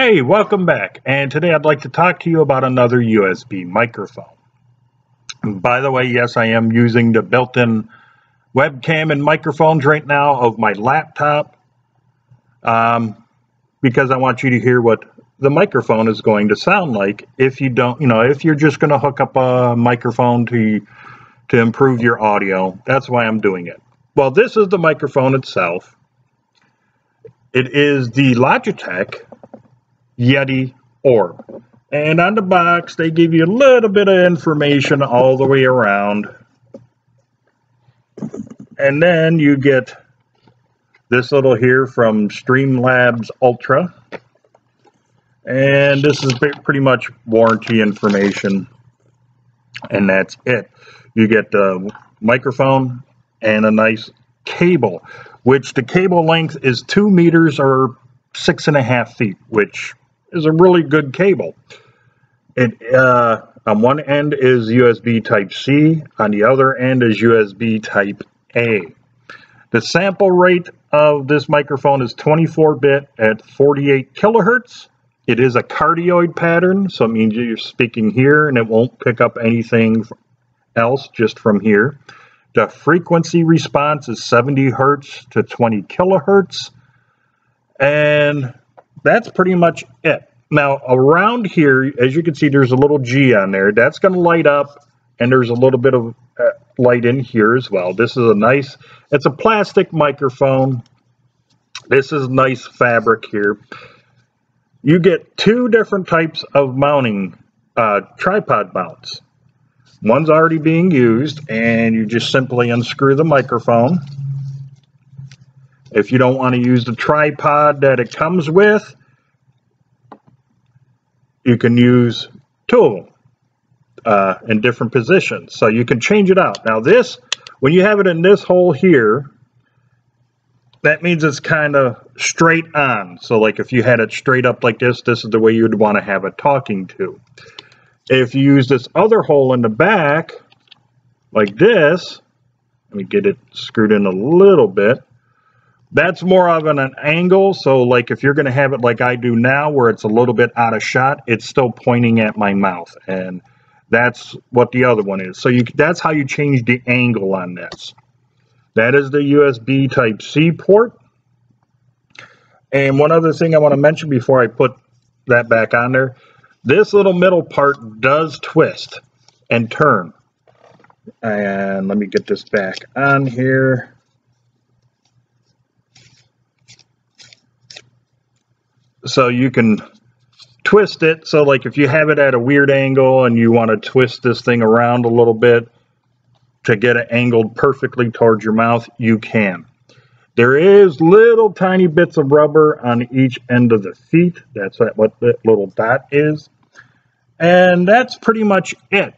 Hey, welcome back. And today I'd like to talk to you about another USB microphone. And by the way, yes, I am using the built-in webcam and microphones right now of my laptop because I want you to hear what the microphone is going to sound like if you don't, if you're just going to hook up a microphone to improve your audio. That's why I'm doing it. Well, this is the microphone itself. It is the Logitech YETI ORB, and on the box they give you a little bit of information all the way around, and then you get this little here from Streamlabs Ultra, and this is pretty much warranty information, and that's it. You get the microphone and a nice cable, which the cable length is 2 meters or 6.5 feet, which is a really good cable. It on one end is USB Type C, on the other end is USB Type A. The sample rate of this microphone is 24-bit at 48 kilohertz. It is a cardioid pattern, so it means you're speaking here and it won't pick up anything else just from here. The frequency response is 70 hertz to 20 kilohertz, and that's pretty much it. Now around here, as you can see, there's a little G on there. That's going to light up, and there's a little bit of light in here as well. This is it's a plastic microphone. This is nice fabric here. You get 2 different types of mounting, tripod mounts. One's already being used, and you just simply unscrew the microphone. If you don't want to use the tripod that it comes with, you can use 2 of them in different positions. So you can change it out. Now this, when you have it in this hole here, that means it's kind of straight on. So like if you had it straight up like this, this is the way you would want to have it talking to. If you use this other hole in the back, like this, let me get it screwed in a little bit. That's more of an angle, so like if you're going to have it like I do now, where it's a little bit out of shot, it's still pointing at my mouth, and that's what the other one is. So that's how you change the angle on this. That is the USB Type C port. And one other thing I want to mention before I put that back on there, this little middle part does twist and turn. And let me get this back on here. So you can twist it, so like if you have it at a weird angle and you want to twist this thing around a little bit to get it angled perfectly towards your mouth, you can. There is little tiny bits of rubber on each end of the feet. That's what that little dot is. And that's pretty much it.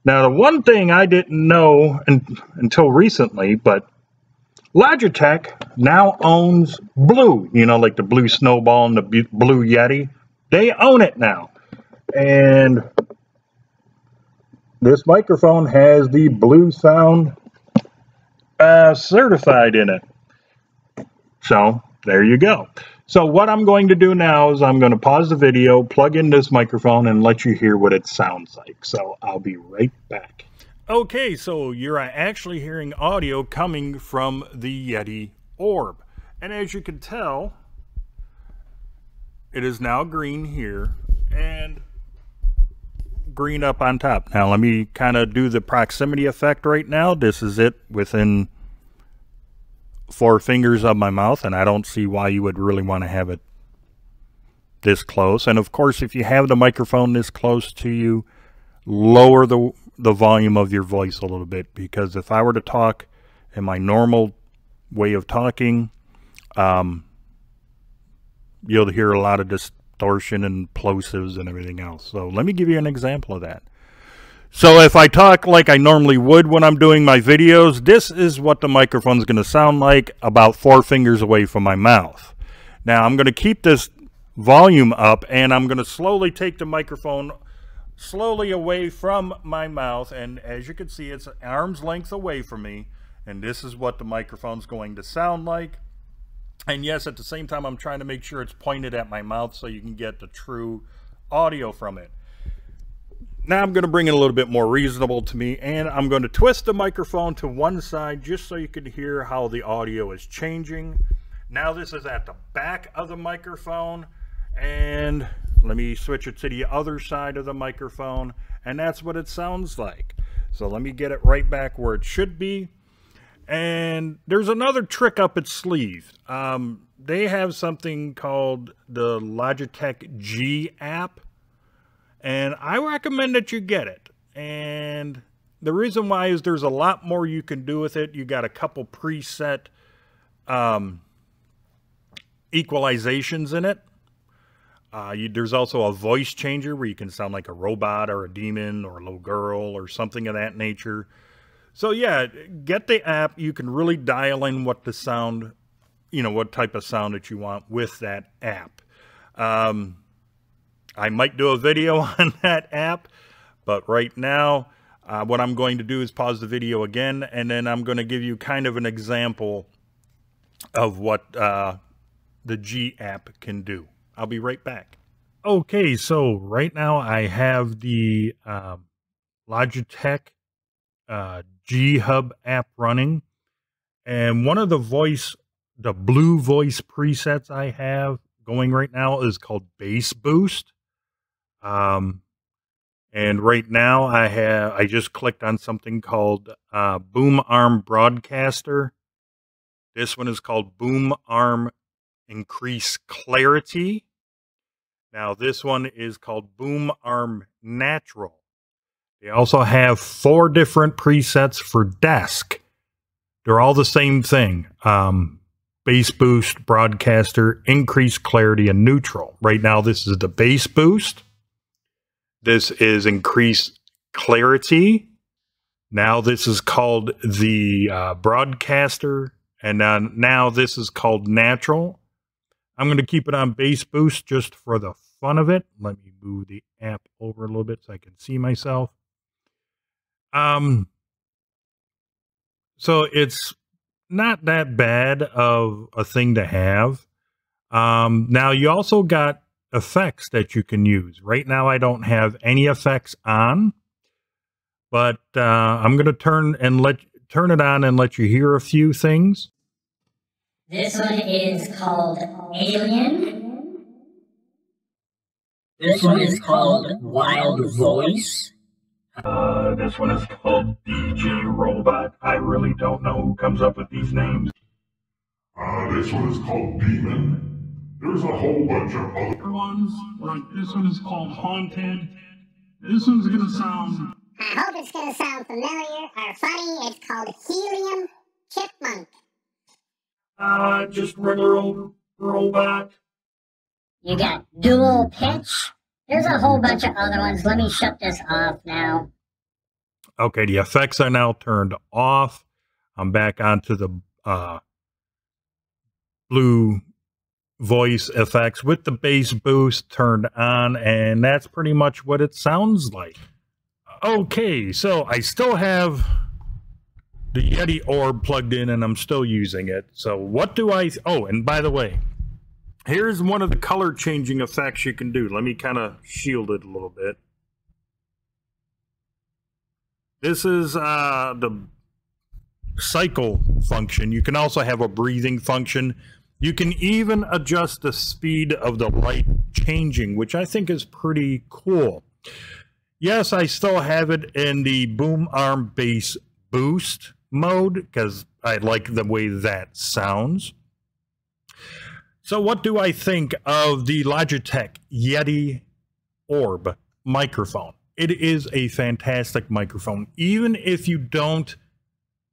Now the one thing I didn't know until recently, but Logitech now owns Blue, like the Blue Snowball and the Blue Yeti. They own it now. And this microphone has the Blue Sound certified in it. So there you go. So what I'm going to do now is I'm going to pause the video, plug in this microphone, and let you hear what it sounds like. So I'll be right back. Okay, so you're actually hearing audio coming from the YETI ORB. And as you can tell, it is now green here and green up on top. Now let me kind of do the proximity effect right now. This is it within 4 fingers of my mouth, and I don't see why you would really want to have it this close. And of course, if you have the microphone this close to you, lower the volume of your voice a little bit, because if I were to talk in my normal way of talking, you'll hear a lot of distortion and plosives and everything else. So let me give you an example of that. So if I talk like I normally would when I'm doing my videos, this is what the microphone is going to sound like about 4 fingers away from my mouth. Now I'm going to keep this volume up, and I'm going to slowly take the microphone slowly away from my mouth, and as you can see, it's arm's length away from me, and this is what the microphone's going to sound like. And yes, at the same time, I'm trying to make sure it's pointed at my mouth so you can get the true audio from it. Now I'm going to bring it a little bit more reasonable to me, and I'm going to twist the microphone to one side just so you can hear how the audio is changing. Now this is at the back of the microphone, and let me switch it to the other side of the microphone, and that's what it sounds like. So let me get it right back where it should be. And there's another trick up its sleeve. They have something called the Logitech G app, and I recommend that you get it. And the reason why is there's a lot more you can do with it. You got a couple preset equalizations in it. There's also a voice changer where you can sound like a robot or a demon or a little girl or something of that nature. So yeah, get the app. You can really dial in what the sound, what type of sound that you want with that app. I might do a video on that app, but right now, what I'm going to do is pause the video again, and then I'm going to give you kind of an example of what the G app can do. I'll be right back. Okay, so right now I have the Logitech G Hub app running, and one of the blue voice presets I have going right now is called Bass Boost. And right now I just clicked on something called Boom Arm Broadcaster. This one is called Boom Arm Increase Clarity. Now this one is called Boom Arm Natural. They also have 4 different presets for desk. They're all the same thing. Bass Boost, Broadcaster, Increase Clarity, and Neutral. Right now this is the Bass Boost. This is Increase Clarity. Now this is called the Broadcaster. And now this is called Natural. I'm going to keep it on Bass Boost just for the fun of it. Let me move the app over a little bit so I can see myself. So it's not that bad of a thing to have. Now you also got effects that you can use. Right now I don't have any effects on, but I'm going to turn it on and let you hear a few things. This one is called Alien. This one is called Wild Voice. This one is called DJ Robot. I really don't know who comes up with these names. This one is called Demon. There's a whole bunch of other ones. Like this one is called Haunted. This one's gonna sound... I hope it's gonna sound familiar or funny. It's called Helium Chipmunk. Just regular old robot. You got Dual Pitch. There's a whole bunch of other ones. Let me shut this off now. Okay, the effects are now turned off. I'm back onto the blue voice effects with the bass boost turned on, and that's pretty much what it sounds like. Okay, so I still have the Yeti Orb plugged in, and I'm still using it. So what do I... Oh, and by the way, here's one of the color changing effects you can do. Let me kind of shield it a little bit. This is the cycle function. You can also have a breathing function. You can even adjust the speed of the light changing, which I think is pretty cool. Yes, I still have it in the Boom Arm Bass Boost mode because I like the way that sounds. So what do I think of the Logitech Yeti Orb microphone? It is a fantastic microphone. Even if you don't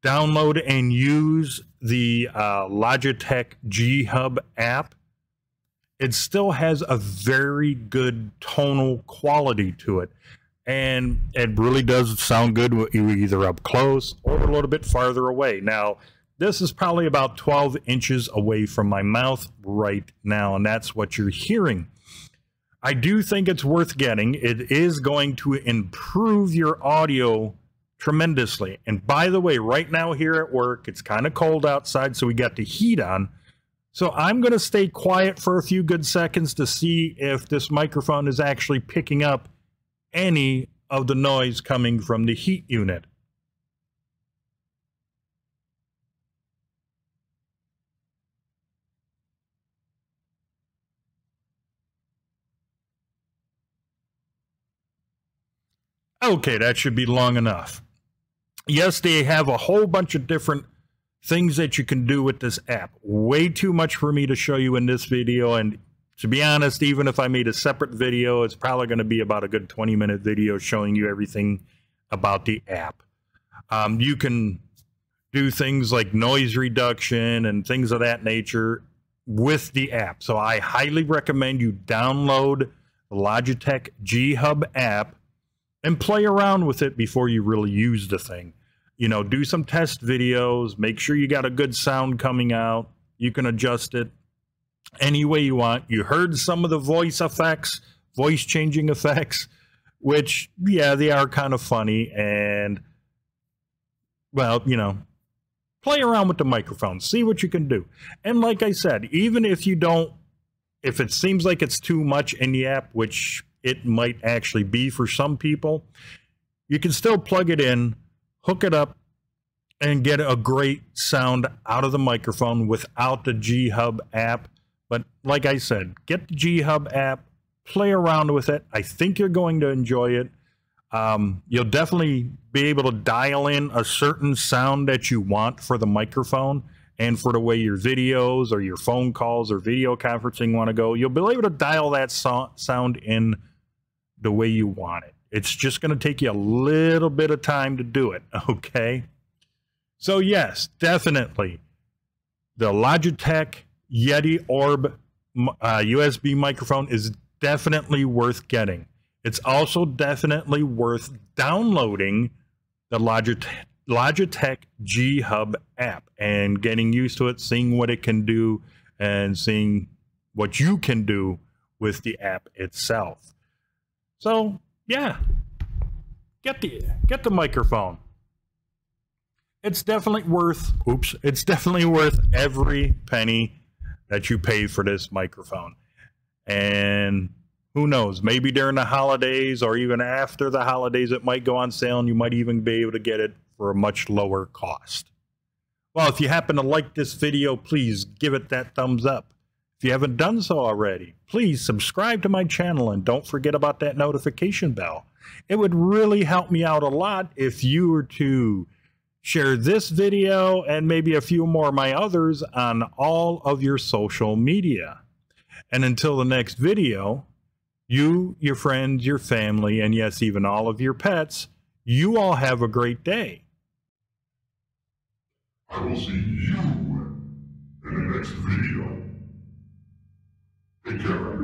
download and use the Logitech G Hub app, it still has a very good tonal quality to it. And it really does sound good either up close or a little bit farther away. Now, this is probably about 12 inches away from my mouth right now, and that's what you're hearing. I do think it's worth getting. It is going to improve your audio tremendously. And by the way, right now here at work, it's kind of cold outside, so we got the heat on. So I'm going to stay quiet for a few good seconds to see if this microphone is actually picking up any of the noise coming from the heat unit. Okay, that should be long enough. Yes, they have a whole bunch of different things that you can do with this app. Way too much for me to show you in this video, and to be honest, even if I made a separate video, it's probably going to be about a good 20-minute video showing you everything about the app. You can do things like noise reduction and things of that nature with the app. So I highly recommend you download the Logitech G Hub app and play around with it before you really use the thing. You know, do some test videos, make sure you got a good sound coming out. You can adjust it any way you want. You heard some of the voice effects, voice changing effects, which, yeah, they are kind of funny. And, well, you know, play around with the microphone, see what you can do. And like I said, even if you don't, if it seems like it's too much in the app, which it might actually be for some people, you can still plug it in, hook it up, and get a great sound out of the microphone without the G Hub app. But like I said, get the G Hub app, play around with it. I think you're going to enjoy it. You'll definitely be able to dial in a certain sound that you want for the microphone and for the way your videos or your phone calls or video conferencing want to go. You'll be able to dial that sound in the way you want it. It's just going to take you a little bit of time to do it, okay? So yes, definitely, the Logitech YETI ORB USB microphone is definitely worth getting. It's also definitely worth downloading the Logitech G Hub app and getting used to it, seeing what it can do, and seeing what you can do with the app itself. So yeah, get the microphone. It's definitely worth, it's definitely worth every penny that you pay for this microphone. And who knows, maybe during the holidays or even after the holidays, it might go on sale and you might even be able to get it for a much lower cost. Well, if you happen to like this video, please give it that thumbs up. If you haven't done so already, please subscribe to my channel and don't forget about that notification bell. It would really help me out a lot if you were to share this video and maybe a few more of my others on all of your social media. And until the next video, you, your friends, your family, and yes, even all of your pets, you all have a great day. I will see you in the next video. Take care.